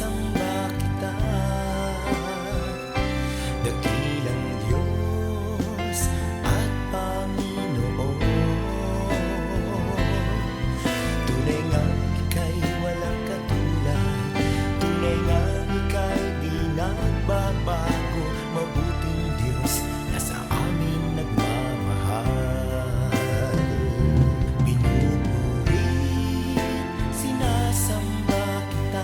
sinasamba kita, dakilang Diyos at Panginoon. Tunay ngang ika'y walang katulad, tunay ngang ika'y di nagbabago, mabuting Diyos na sa amin nagmamahal. Pinupuri, sinasamba kita,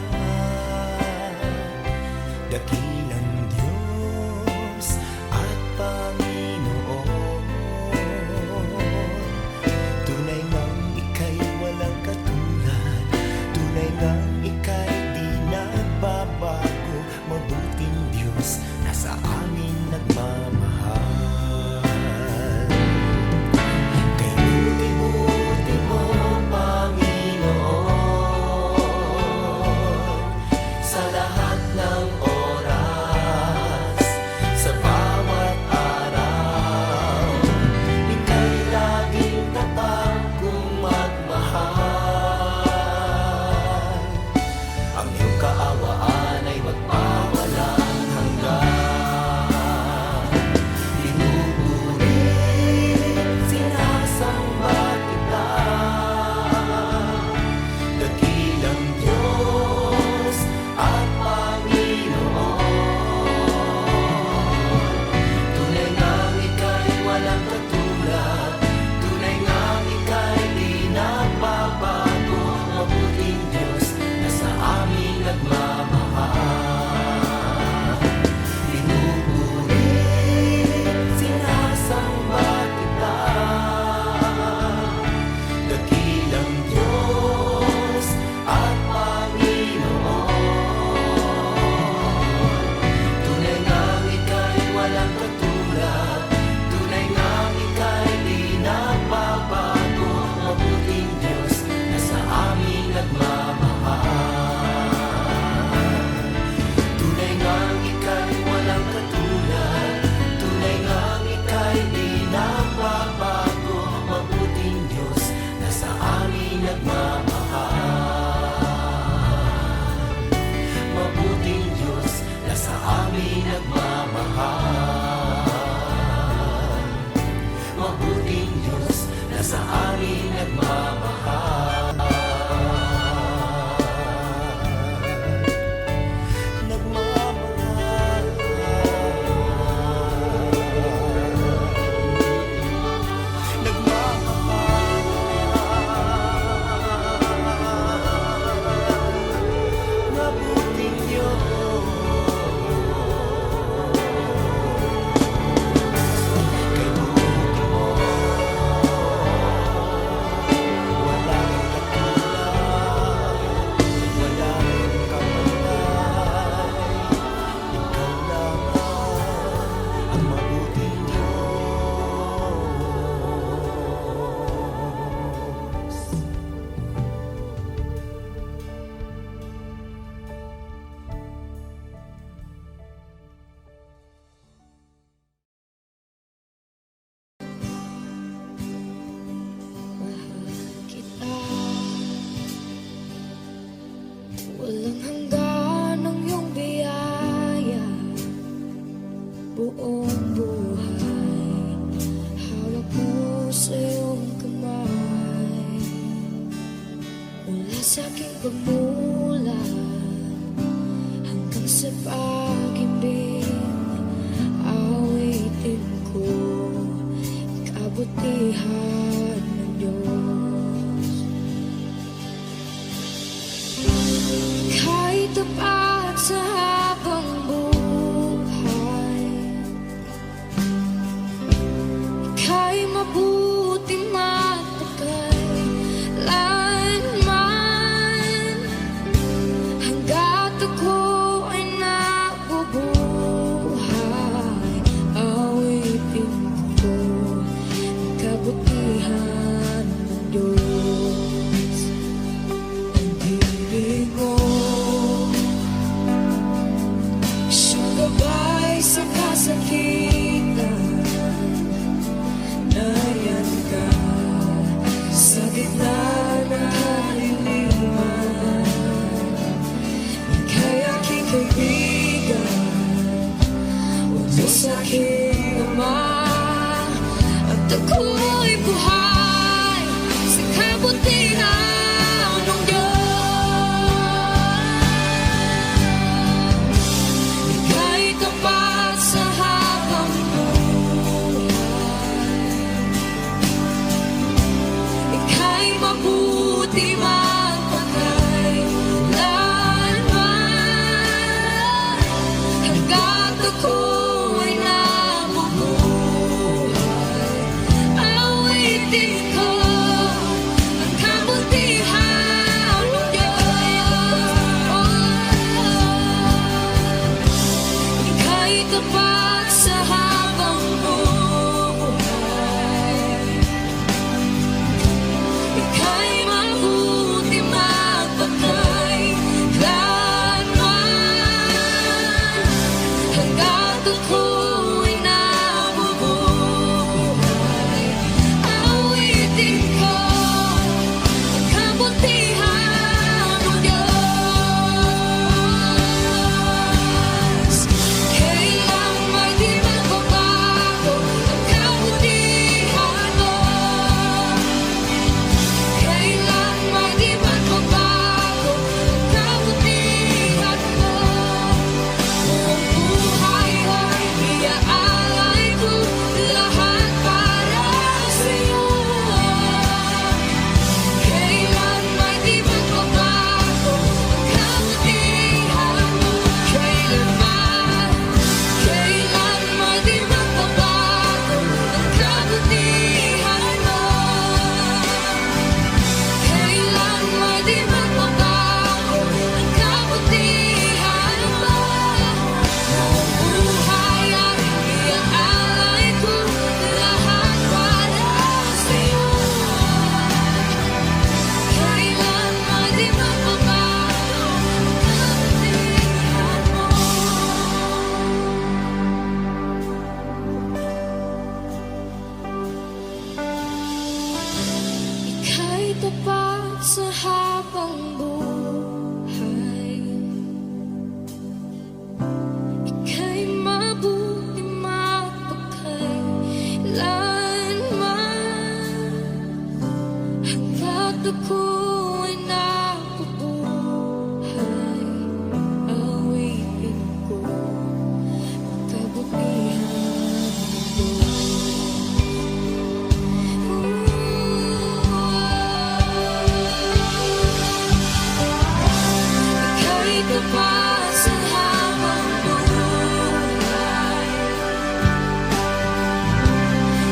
pa sa habang buhay.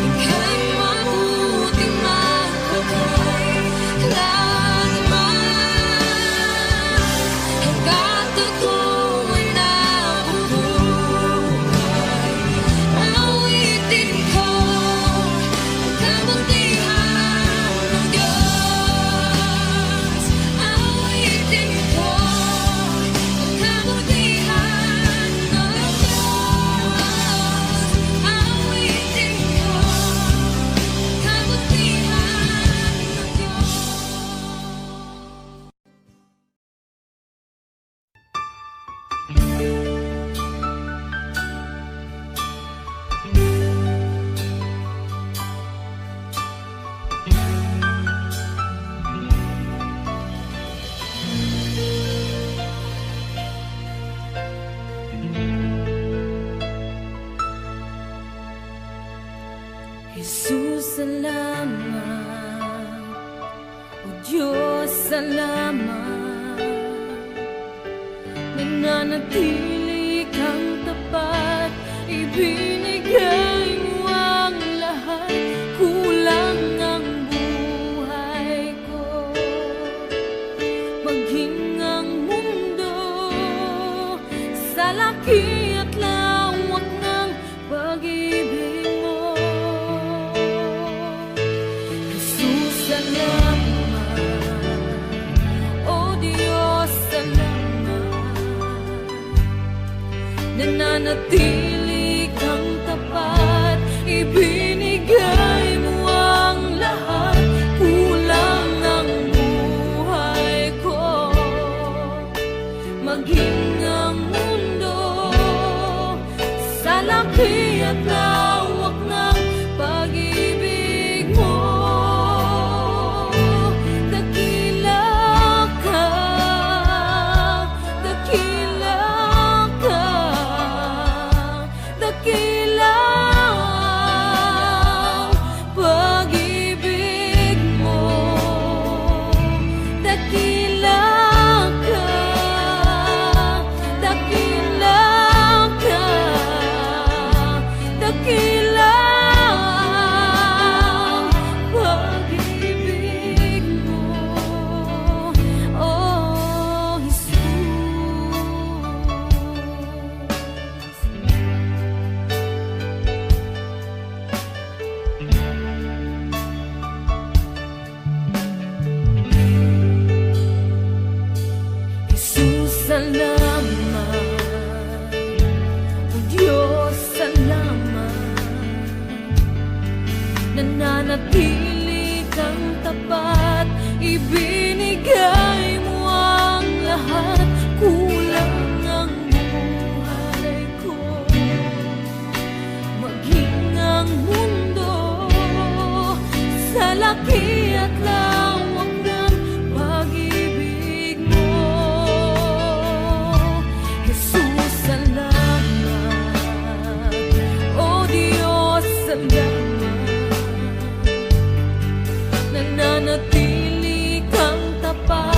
Ika'y mabuting magpakailanman, hanggat ako'y nabubuhay. Awitin ko ang kabutihan ng Diyos. Awitin ko ang kabutihan ng Diyos. Awitin ko ang kabutihan ng Diyos. Jesus, salamat. O Diyos, salamat. Nananatili kang tapat, ibinigay mo ang lahat. Kulang ang buhay ko, maging ang mundo sa laki at lawak ng pag-ibig mo. Jesus, salamat. O Diyos, salamat. Nananatili kang tapat, ibinigay mo ang lahat. Kulang ang buhay ko, maging ang mundo sa laki at lawak ng pag-ibig mo. Dakila ka, dakila ka, dakila ang pag-ibig mo. Dakila ka, dakila ka, dakila ang pag-ibig mo. Oh, Jesus. Jesus, salamat. O Diyos, salamat. Nananatili kang tapat, ibinigay mo ang lahat. Kulang ang buhay ko, maging ang mundo sa laki at lawak ng pag-ibig mo. Jesus, salamat. O Diyos, salamat. Nananatili kang tapat,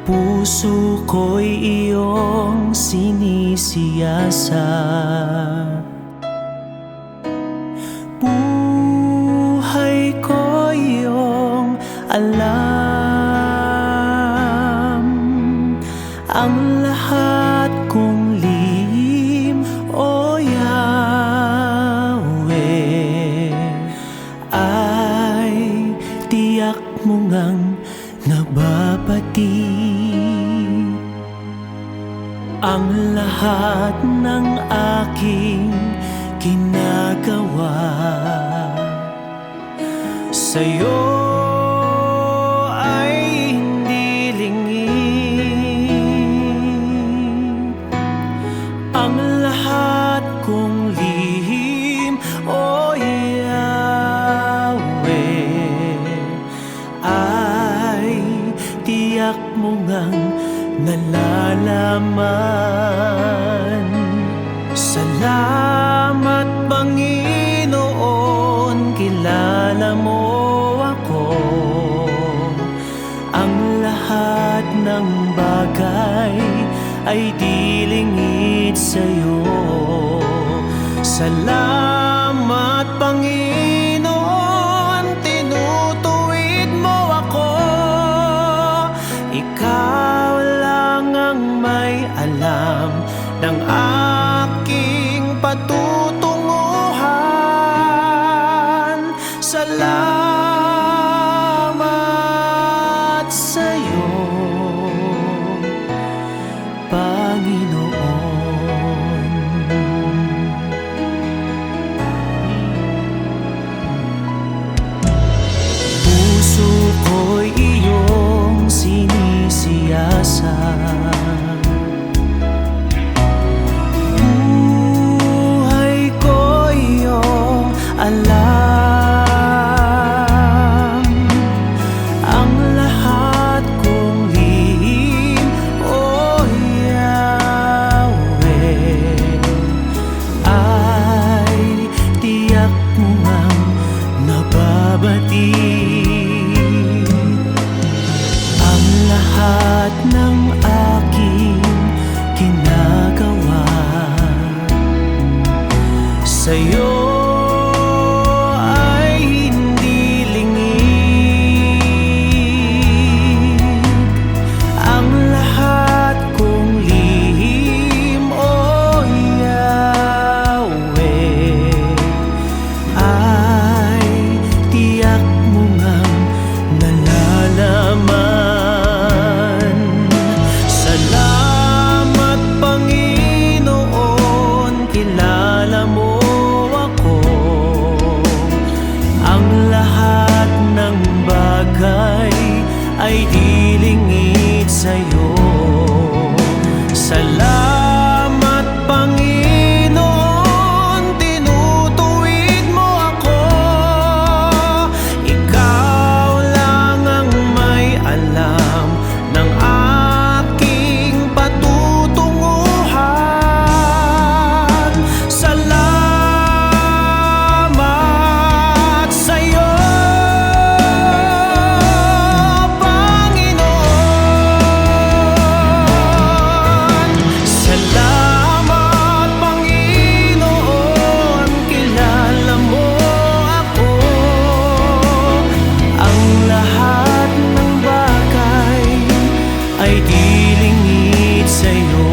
Puso ko'y iyong sinisiyasat, buhay ko iyong alam. Ang lahat kong lihim, O Yahweh, ay tiyak mo ngang nababati. Ang lahat ng aking ginagawa sa'yo ay hindi lingid. Ang lahat kong lihim, O Yahweh, ay tiyak mo ngang nalalaman. Salamat Panginoon, kilala mo ako. Ang lahat ng bagay ay di lingid sa'yo. Salamat Panginoon, tinutuwid mo ako. Ikaw lang ang may alam ng aking patutunguhan. Salamat sa'yo, Panginoon. Puso ko'y iyong sinisiyasat, buhay ko iyong alam. Ang lahat kong lihim, O Yahweh, ay tiyak mo ngang nababati. Ang lahat ng aking ginagawa sa'yo ay hindi lingid. Ang lahat kong lihim, O Yahweh, ay tiyak mo ngang nalalaman. Salamat Panginoon, kilala mo ako. Ang lahat ng bagay ay di lingid sa'yo. Salamat Panginoon, tinutuwid mo ako. Ikaw lang ang may alam ng aking patutunguhan. Salamat sa'yo, Panginoon. Salamat Panginoon, kilala mo ako. Ang lahat ng bagay ay di lingid sa'yo.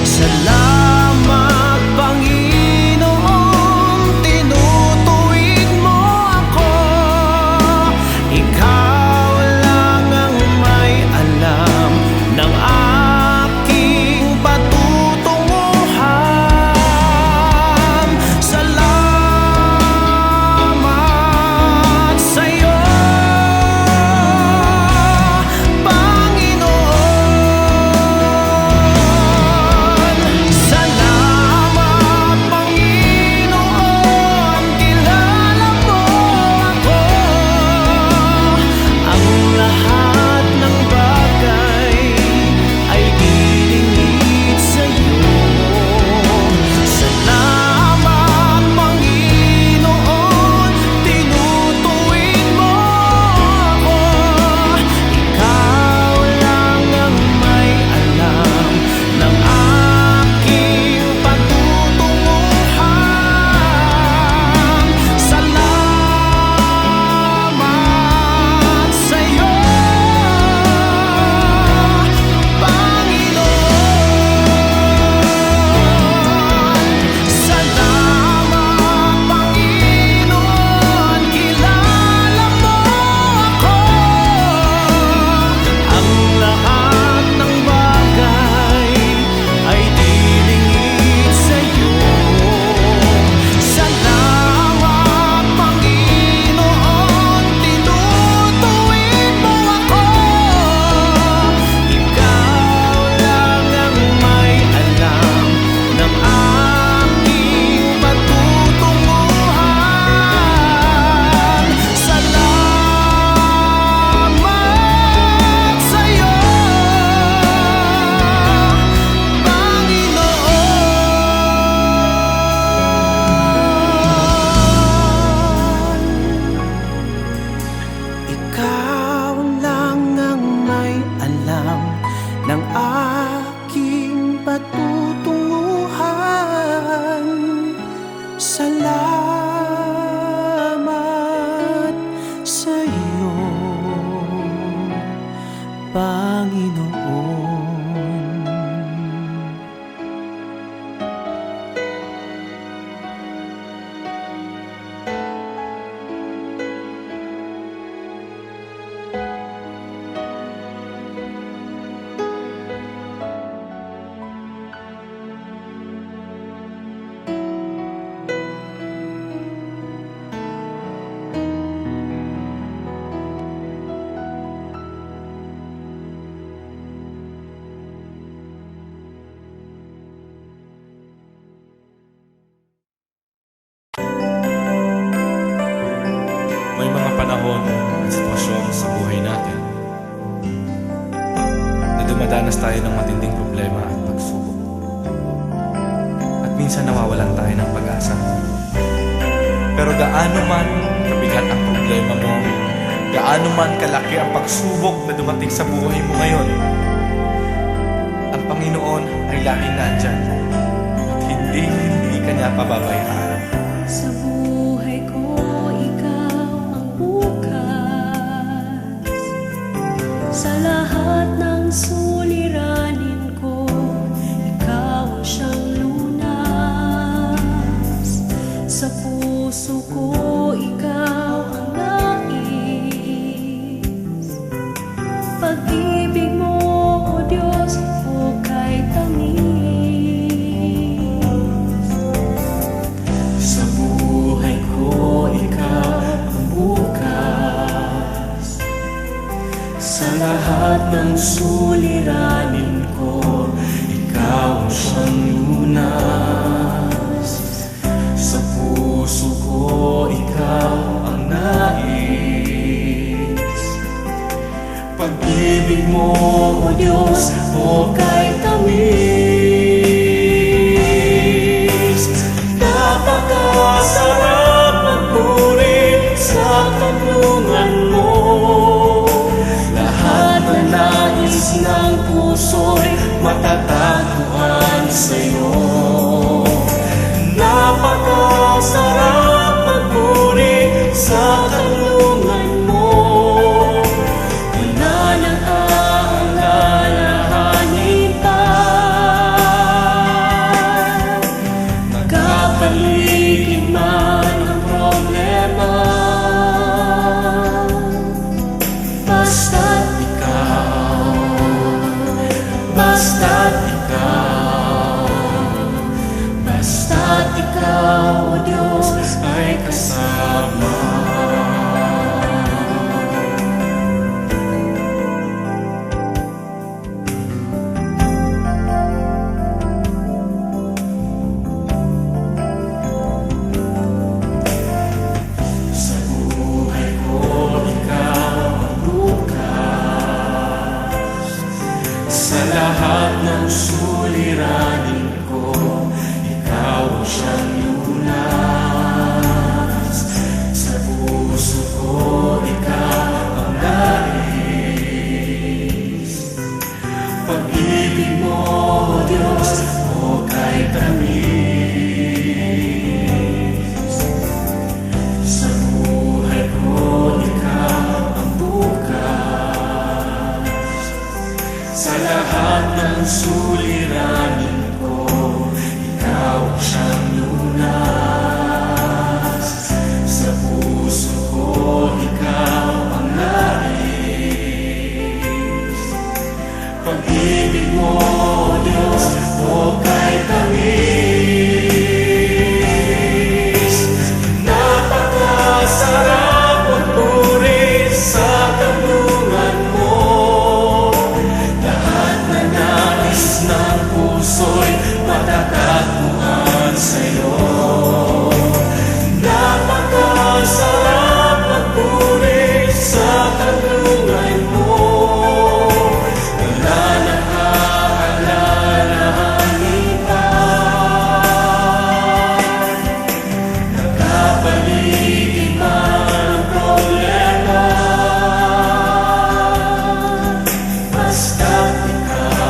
Salamat Panginoon, tinutuwid mo ako. Ikaw lang ang may alam ng aking patutunguhan. Salamat sa'yo, ng aking patutunguhan. Salamat sa iyo, Panginoon. May mga panahon at sitwasyon sa buhay natin na dumadanas tayo ng matinding problema at pagsubok. At minsan nawawalan tayo ng pag-asa. Pero gaano man kabigat ang problema mo, gaano man kalaki ang pagsubok na dumating sa buhay mo ngayon, ang Panginoon ay laging nandyan at hindi ka niya pababayaan. Sa buhay ko, ikaw ang bukas. Sa lahat ng suliranin ko, ikaw ang siyang lunas. Sa puso ko, ikaw ang nais. Pag-ibig mo, O Diyos, hukay tamis. Sa buhay ko, ikaw ang bukas. Sa lahat ng suliranin ko, ikaw ang siyang lunas. Sa puso ko, ikaw ang nais. Pag-ibig mo, O Diyos, hukay tamis. Napakasarap magpuri sa kanlungan mo. Lahat na nais ng puso'y matatagpuan sa'yo. Napakasarap magpuri sa kanlungan mo. Wala nang aalalahanin pa. Magkapaligid man ang problema, basta't ikaw, basta't ikaw, basta't ikaw, O Diyos, ay kasama. Sa buhay ko, ikaw ang bukas. Sa lahat ng suliranin ko, ikaw ang siyang lunas. Sa puso ko, ikaw ang nais. Pag-ibig mo, O Diyos, hukay tamis. Sa buhay ko, ikaw ang bukas. Sa lahat ng suliranin ko, ikaw ang siyang lunas. Sa puso ko, ikaw ang nais. Pag-ibig mo, O Diyos, hukay tamis. Napakasarap magpuri sa kanlungan mo. Lahat na nais ng puso'y matatagpuan sa'yo. Napakasarap magpuri sa kanlungan mo. Wala nang aalalahanin pa. Nagkapaligid man ang problema, basta't ikaw,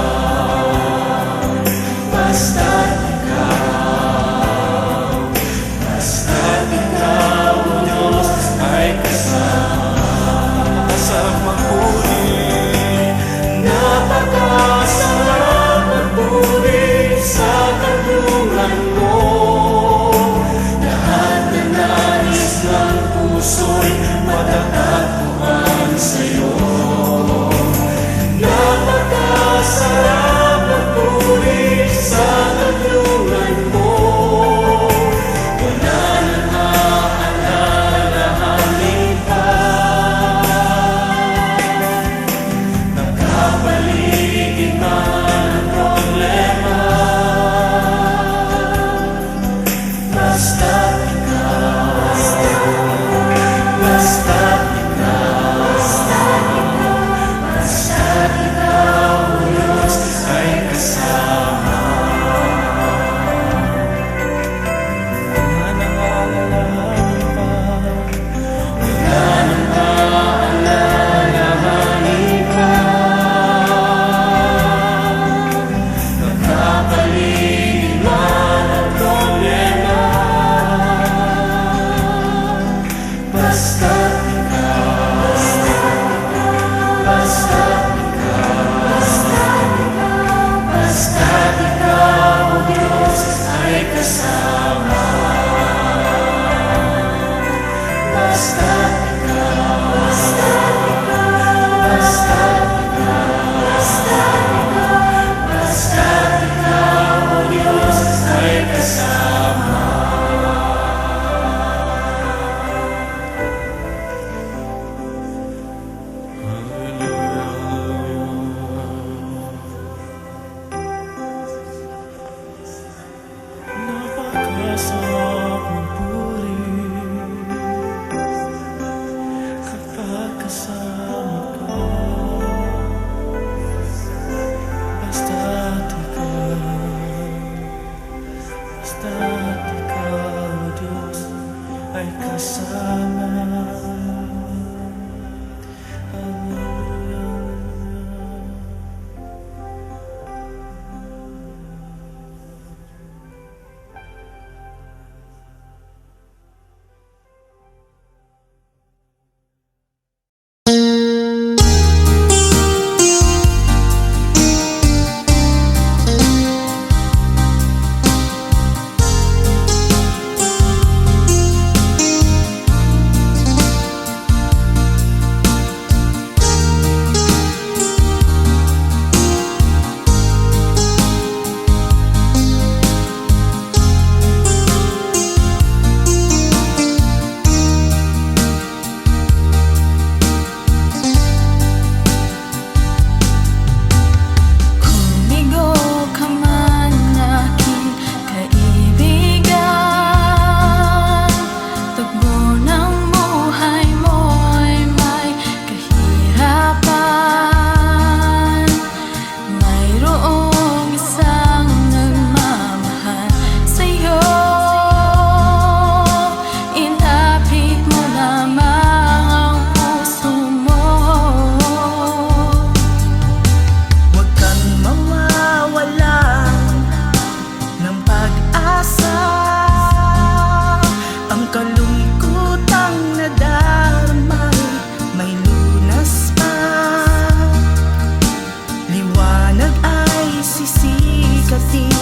sisikat din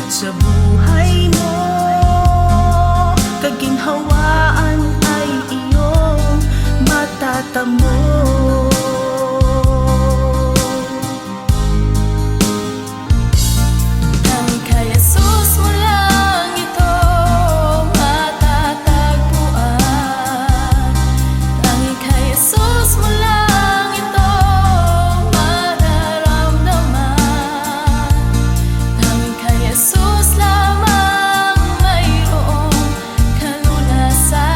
sa buhay mo. Kaginhawaan ay iyong matatamo. Tanging kay Jesus mo lang ito matatagpuan. Tanging kay Jesus mo lang ito mararamdaman. Tanging kay Jesus lamang mayroong kalunasan.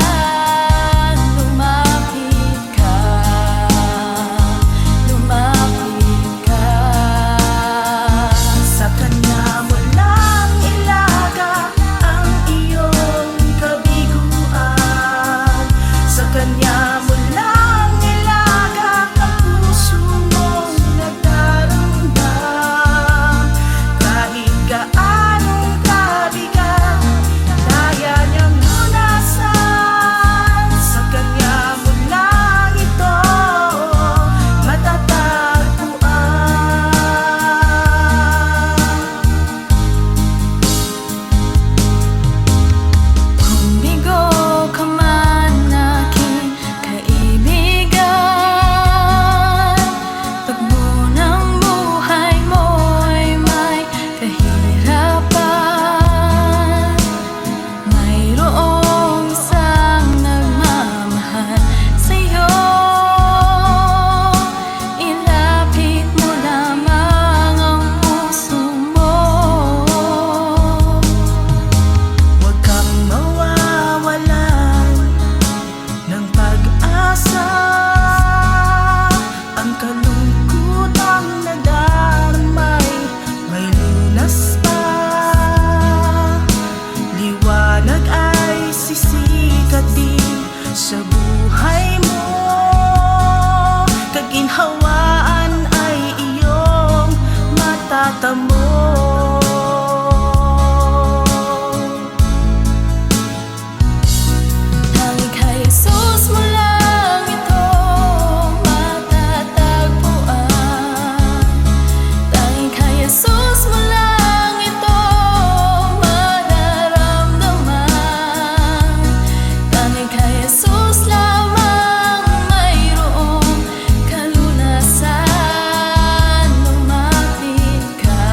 Lumapit ka, lumapit ka. Sa Kanya mo lang ilaga ang iyong kabiguan. Sa Kanya mo lang ilaga ang puso mong nagdaramdam. Kahit gaanong kabigat, kaya niyang lunasan. Sa Kanya mo lang ito matatagpuan. Kung bigo ka man aking kaibigan, tagbo ng buhay mo'y may kahirapan. Mayroong isang nagmamahal sa'yo. Ilapit mo lamang ang puso mo. Huwag kang mawawalan ng pag-asa. Ang kalungkutang nadarmay may lunas pa. Liwanag ay sisikat din sa buhay mo. Kaginhawaan ay iyong matatamo. Tanging kay Jesus mo lang ito matatagpuan. Tanging kay Jesus mo lang ito mararamdaman. Tanging kay Jesus lamang mayroong kalunasan. Lumapit ka,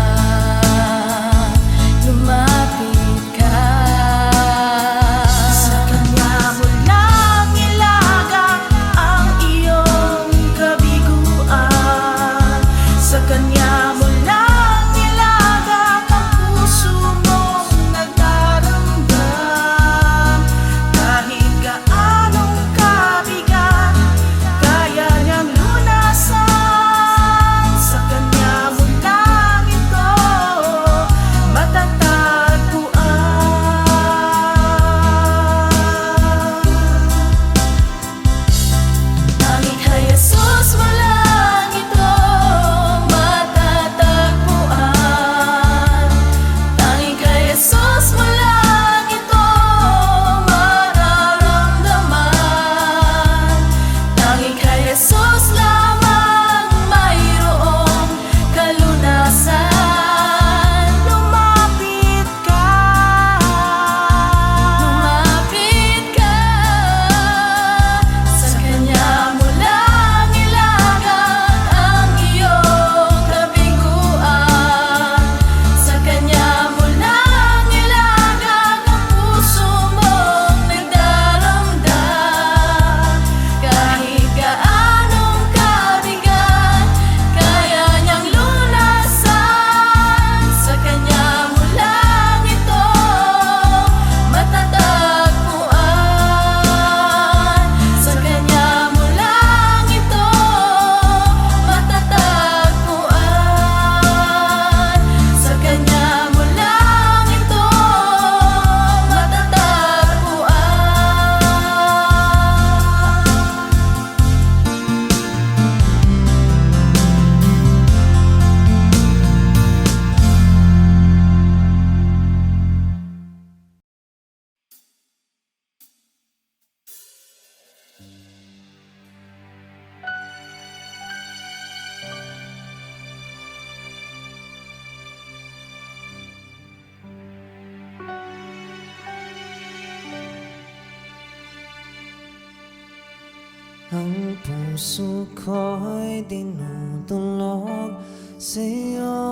Ang puso ko'y dinudulog sa'yo.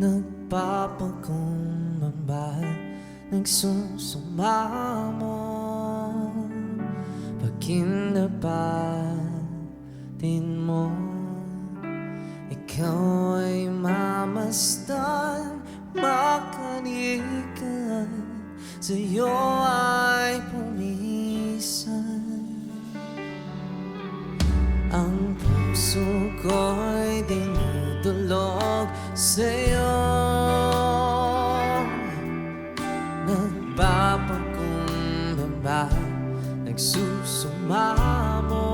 Nagpapakumbaba, nagsusumamo. Pag kinapatin mo, ikaw ay mamasdan, makanikan, sa'yo ay pumisan. Ang puso ko'y dinudulog sa'yo. Nagpapakumbaba, nagsusumamo.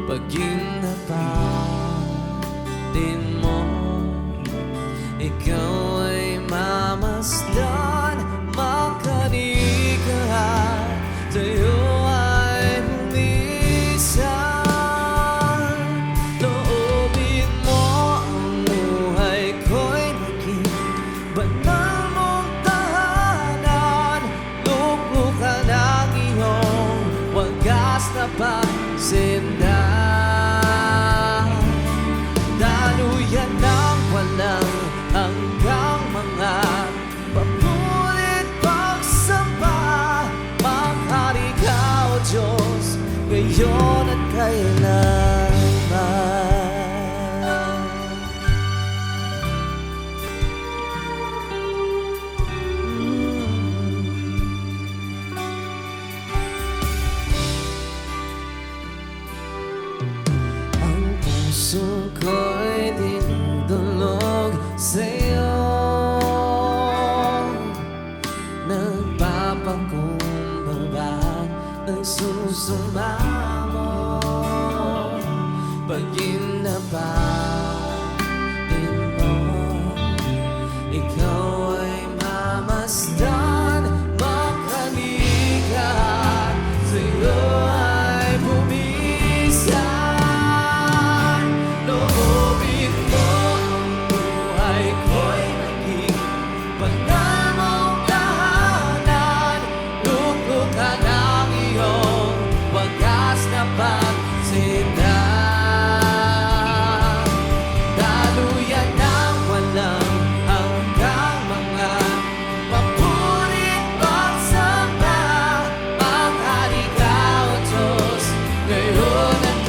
Pag kinapatin mo, ikaw ay mamasdan, makanikan, sa'yo ay bumisan. Loobin mo ang buhay ko'y naging banal mong tahanan. Luklukan ang iyong wagas na pagsindan. Daluyan ng walang hanggang mga papulit pagsamba. Maghari ka, O Diyos, ngayon at kailanman. Ang puso ko'y dinudulog sa'yo. Nagpapakumbaba, nagsusumamo. Pag kinapatin mo, ikaw ay mamasdan, makanikan, sa'yo ay bumisan. Loobin mo ang buhay ko'y naging banal mong tahanan. Luklukan ang iyong wagas na pagsindan. Daluyan ng walang hanggang mga papurit pagsamba. Maghari ka, O Diyos, ngayon at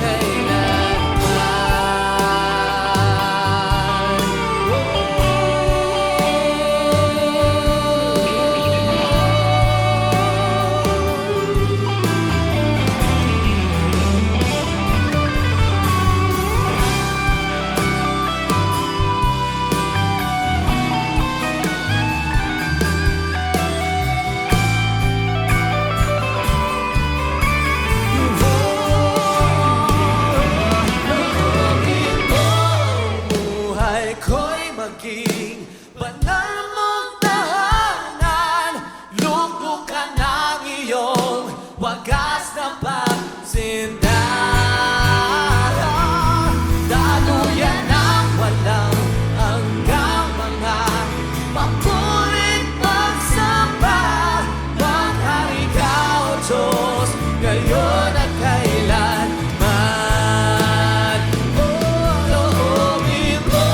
loobin mo ang buhay ko'y maging banal mong tahanan. Luklukan ang iyong wagas na pagsindan. Daluyan ng walang hanggang mga papulit pagsamba. Maghari ka, O Diyos, ngayon at kailanman. Loobin mo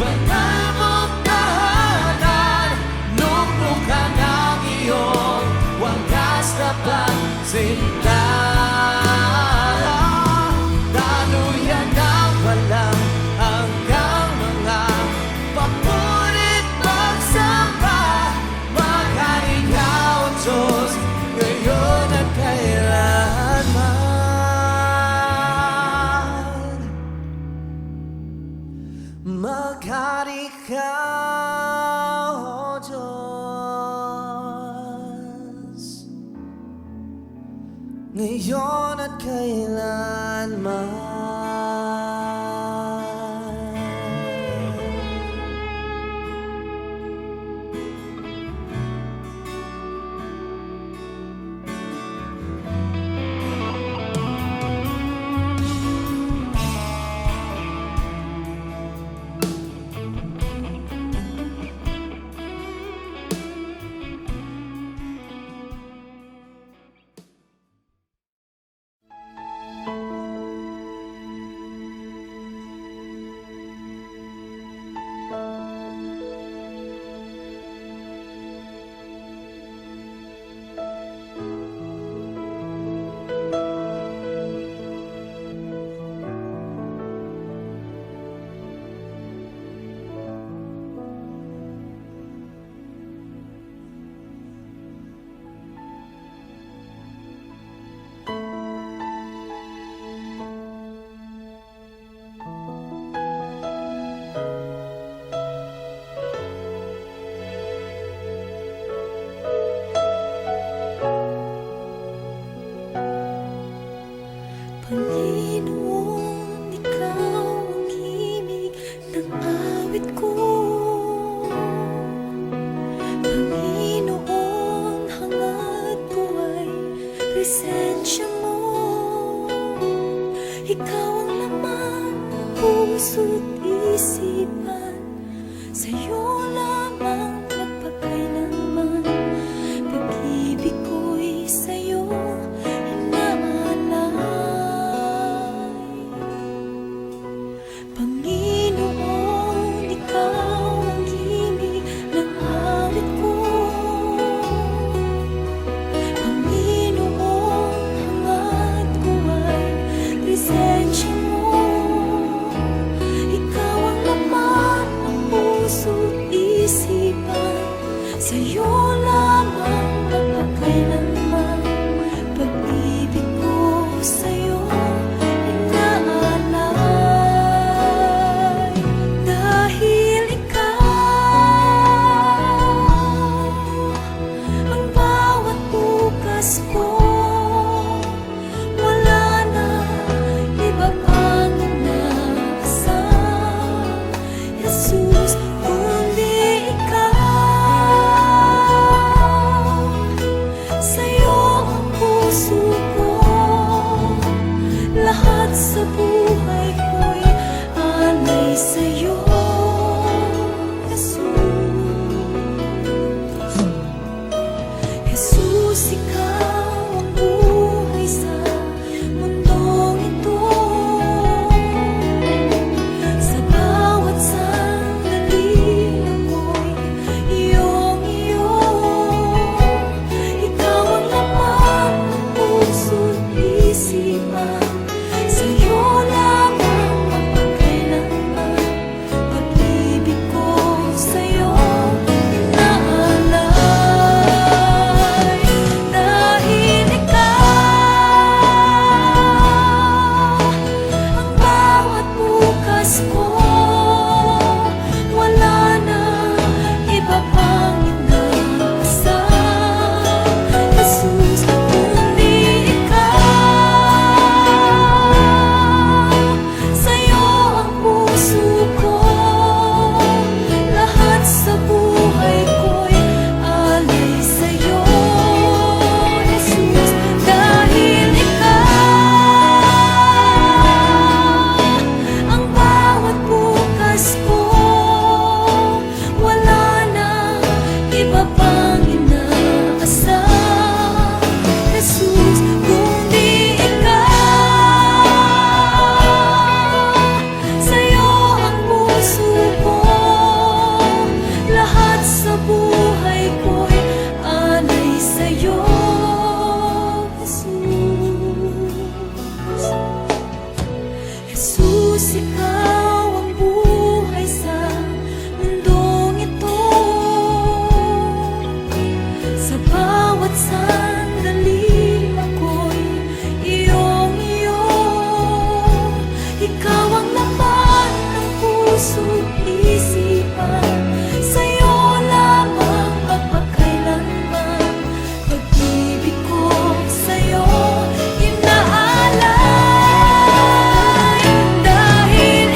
banal mong tahanan. Luklukan ang iyong wagas na pagsindan. Daluyan ng walang hanggang mga papulit pagsamba. Maghari ka, O Diyos, ngayon at kailanman. Maghari ka, O Diyos, ngayon at kailanman. Panginoon, Ikaw ang himig ng awit ko. Panginoon, hangad ko ay presensya mo. Ikaw ang laman ng puso't isipan, sa'yo lamang magpakailanman. Pag-ibig ko'y sa'yo inaalay. Panginoon, Ikaw ang himig ng awit ko. Panginoon, hangad ko ay presensya mo. Ikaw ang laman ng puso't isipan, sa'yo lamang magpakailanman. Pag-ibig ko sa'yo inaalay. Dahil ikaw ang bawat bukas ko, wala na iba pang inaasam, Jesus, kundi ikaw. Sa'yo ang puso ko, lahat sa buhay ko'y alay sa'yo, Jesus. Jesus, ikaw ang buhay sa mundong ito. Sa bawat sandali ako'y iyong-iyo. Ikaw ang laman ng puso't isipan, sa'yo lamang magpakailanman. Pag-ibig ko sa'yo inaalay. Dahil ikaw ang bawat bukas ko, wala na iba pang inaasam, Jesus, kundi ikaw. Sa'yo ang puso ko, lahat sa buhay ko'y alay sa'yo, Jesus. Dahil ikaw ang bawat bukas ko, wala na iba pang inaasam, Jesus, kundi ikaw. Sa'yo ang puso ko, lahat sa buhay ko'y alay sa'yo, Jesus. Jesus, ikaw ang buhay sa mundong ito. Sa bawat sandali ako'y iyong-iyo. Ikaw ang laman ng puso't isipan, sa'yo lamang magpakailanman. Pag-ibig ko sa'yo inaalay. Dahil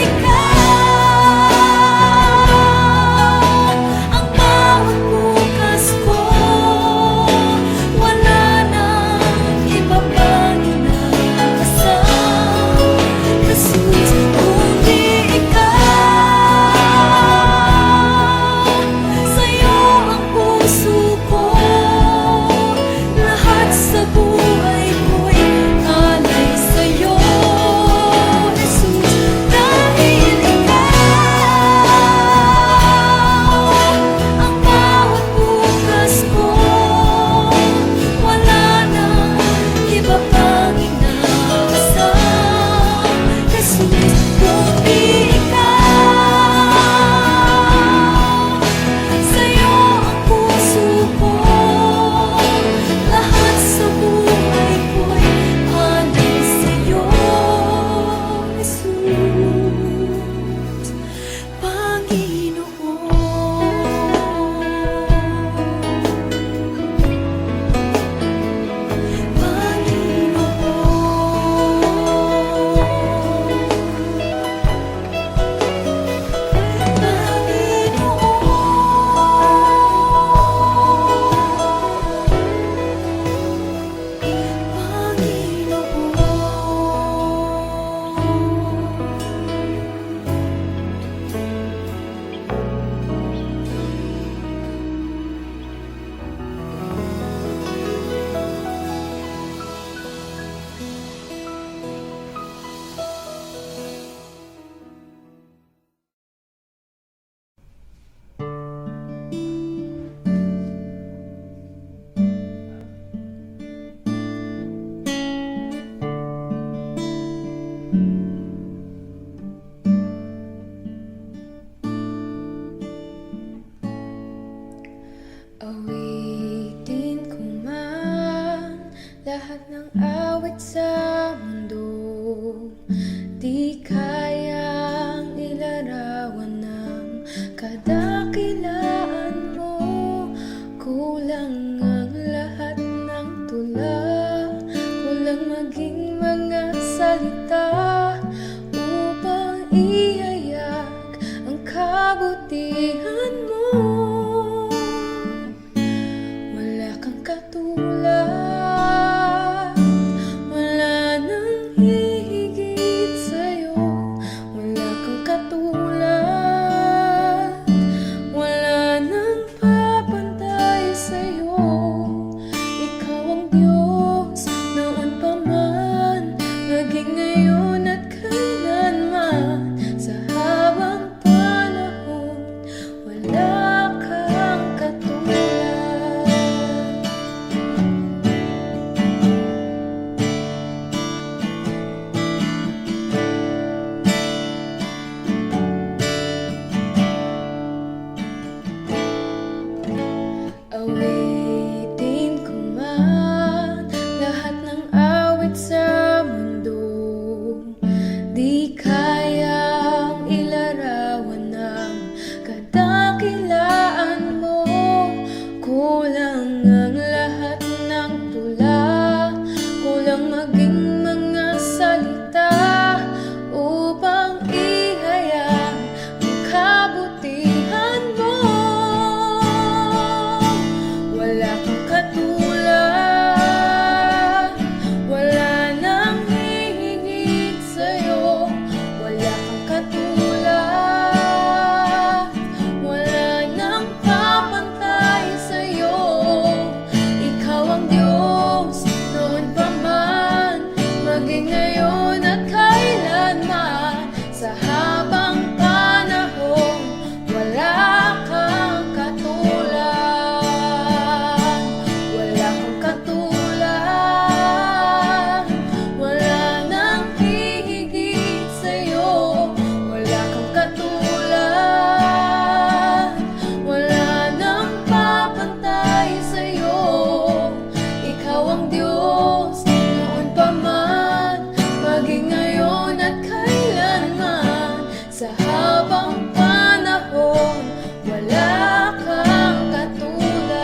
salita upang ihayag ang kabutihan mo. Wala kang katulad, wala nang hihigit sa'yo. Wala kang katulad, wala nang papantay sa'yo. Ikaw ang Diyos noon pa man, maging ngayon at kailanman. Sa habang panahon, wala kang katulad. Awitin ko man lahat ng awit sa mundo, di kayang ilarawan ng kadakilaan mo. Kulang ang lahat ng tula, kulang maging mga salita upang ihayag ang kabutihan mo. Wala kang katulad, wala nang hihigit sa'yo. Wala kang katulad, wala nang papantay sa'yo. Ikaw ang Diyos noon pa man, maging ngayon at kailanman. Sa habang panahon, wala kang katulad. Wala kang katulad, wala nang hihigit sa'yo. Wala kang katulad, wala nang papantay sa'yo. Ikaw ang Diyos noon pa man, maging ngayon at kailanman. Sa habang panahon, wala kang katulad.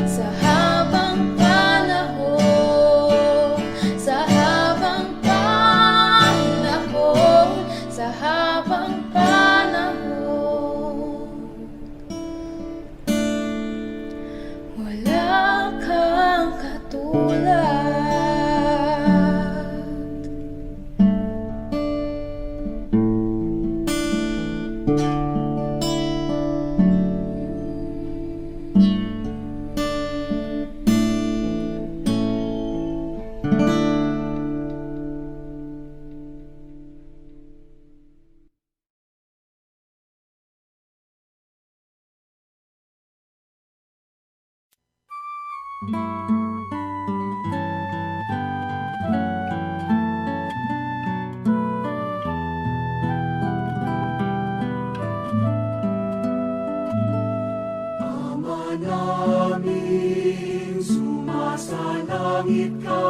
Sa habang panahon, sa habang panahon, sa habang panahon, wala kang katulad. Ama namin, sumasalangit ka,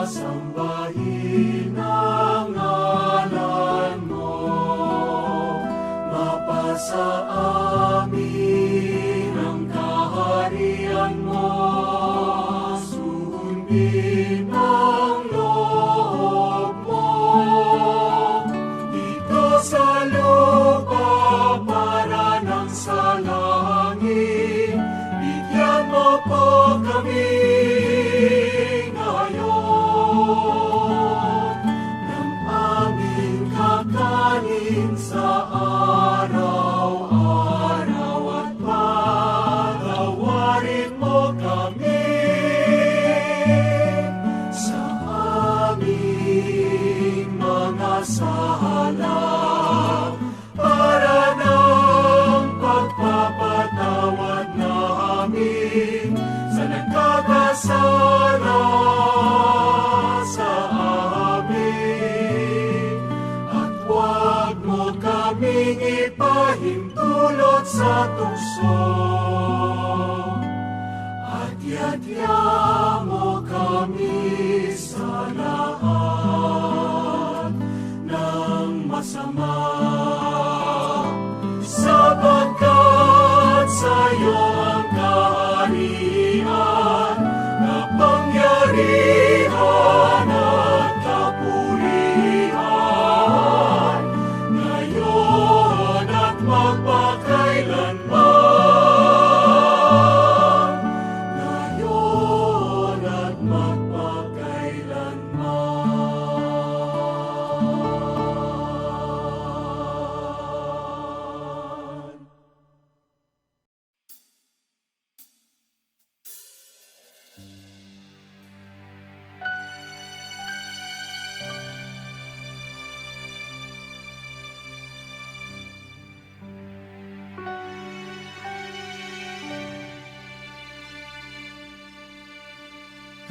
sambahin ang ngalan mo. Mapasa amin ang kaharian mo, sundin ang loob mo. Dito sa lupa para ng sa langit, bigyan mo po kami ngayon ng aming kakanin sa araw-araw, at patawarin mo kami sa aming mga sala, para ng pagpapatawad namin sa nagkakasala sa amin. At huwag mo kaming ipahintulot sa tukso, at yadya mo kami sa lahat ng masama. Sapagkat sa'yo ang kaharian, kapangyarihan,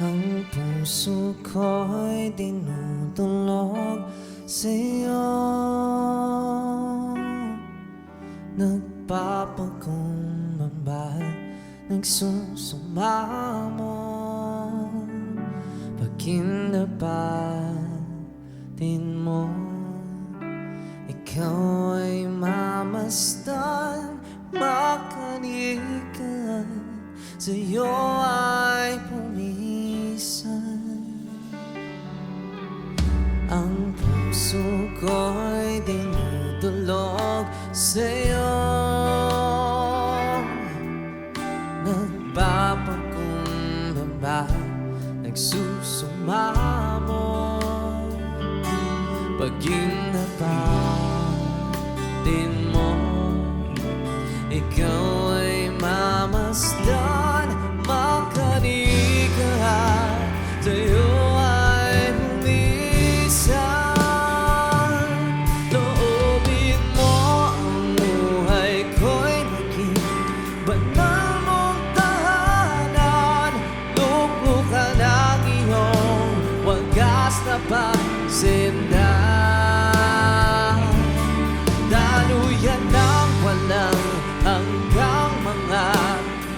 Ang puso ko'y dinudulog sa'yo. Nagpapakumbaba, nagsusumamo. Pag kinapatin mo, ikaw ay mamasdan, makanikan, sa'yo ay pumisan. Ang puso ko'y dinudulog sa'yo. Nagpapakumbaba, nagsusumamo. Pag kinapatin mo, ikaw ay mamasdan, makanikan, sa'yo ay bumisan. Loobin mo ang buhay ko'y naging banal mong tahanan. Luklukan ang iyong wagas na pagsindan. Daluyan ng walang hanggang mga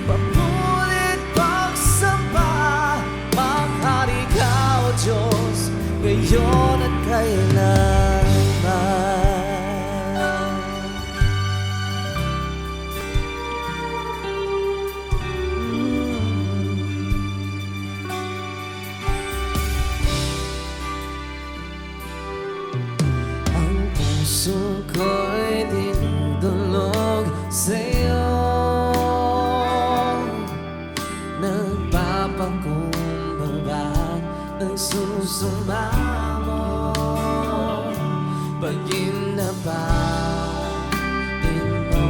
papulit pagsamba. Maghari ka, O Diyos, ngayon at kailanman. Ang puso ko'y dinudulog sa'yo. Nagpapakumbaba, nagsusumamo. Pag kinapatin mo,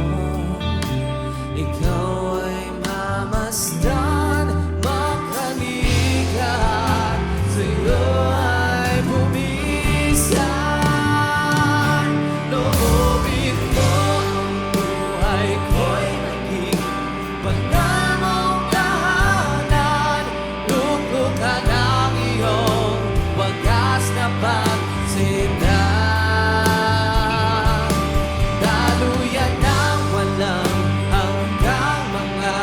ikaw ay mamasdan, makanikan, sa'yo ay bumisan. Loobin mo ang buhay ko'y naging banal mong tahanan. Luklukan ang iyong wagas na pagsindan. Daluyan ng walang hanggang mga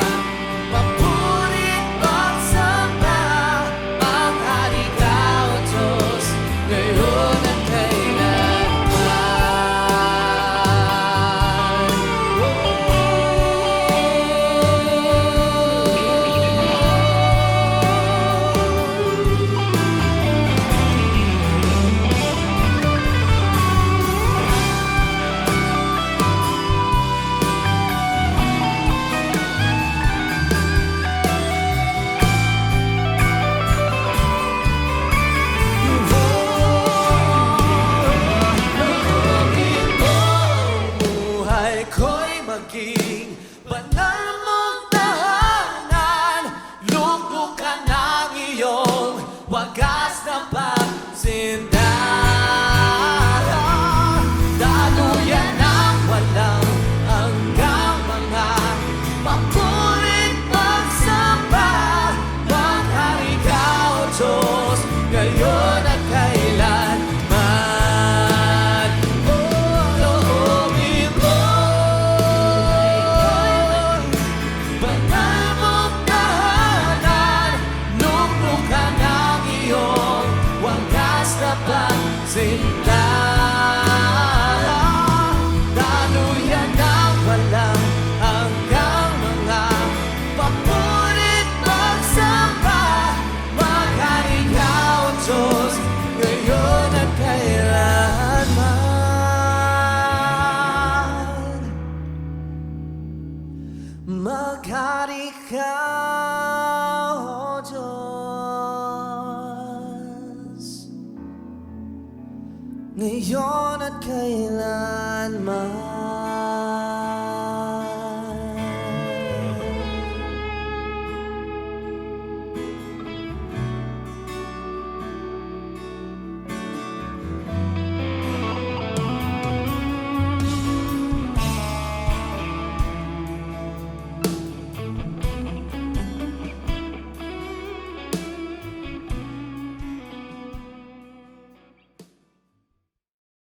papurit pagsamba. Maghari ka, O Diyos, ngayon at loobin mo ang buhay ko'y maging banal mong tahanan. Luklukan ang iyong wagas na pagsindan. Daluyan ng walang hanggang mga papulit pagsamba. Maghari ka, O Diyos, ngayon at kailanman. Loobin mo banal mong tahanan. Luklukan ang iyong wagas na pagsindan. Daluyan ng walang hanggang mga papulit pagsamba. Maghari ka, O Diyos, ngayon at kailanman. Maghari ka, O Diyos, ngayon at kailanman.